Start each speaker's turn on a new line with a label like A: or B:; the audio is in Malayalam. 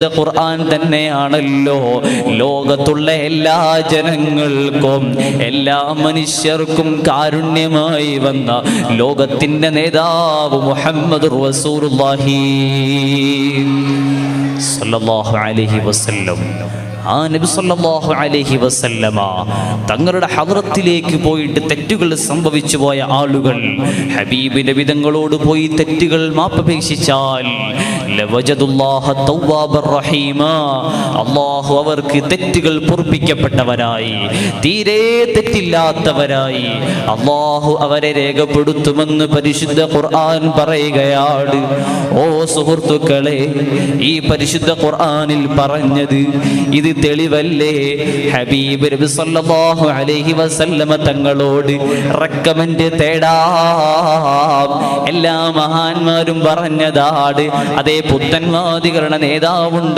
A: ഖുർആൻ തന്നെയാണല്ലോ ലോകത്തുള്ള എല്ലാ ജനങ്ങൾക്കും എല്ലാ മനുഷ്യർക്കും കാരുണ്യമായി വന്ന ലോകത്തിന്റെ നേതാവ് മുഹമ്മദുർ റസൂലുള്ളാഹി സ്വല്ലല്ലാഹു അലൈഹി വസല്ലം. ആ നബി സല്ലല്ലാഹു അലൈഹി വസല്ലമ തങ്ങളുടെ ഹദ്റത്തിലേക്ക് പോയിട്ട് തെറ്റുകൾ സംഭവിച്ചു പോയ ആളുകൾ ഹബീബ് നബി തങ്ങളോട് പോയി തെറ്റുകൾ മാപ്പപേക്ഷിച്ചാൽ ലവജദുല്ലാഹ തവ്വാബർ റഹീമ, അല്ലാഹു അവർക്ക് തെറ്റുകൾ പൊറുപ്പിക്കപ്പെട്ടവരായി, തീരെ തെറ്റില്ലാത്തവരായി അല്ലാഹു അവരെ രേഖപ്പെടുത്തുമെന്ന് പരിശുദ്ധ ഖുർആൻ പറയുകയാണ്. ഓ സുഹൃത്തുക്കളെ, ഈ പരിശുദ്ധ ഖുർആനിൽ പറഞ്ഞത് ഇത് തെളിവല്ലേ? ഹബീബ് നബി സല്ലല്ലാഹു അലൈഹി വസല്ലമ തങ്ങളോട് റെക്കമെൻഡ് തേടാം എല്ലാ മഹാന്മാരും പറഞ്ഞതാണ്. അതേ പുത്തൻവാദികളുടെ നേതാവുണ്ട്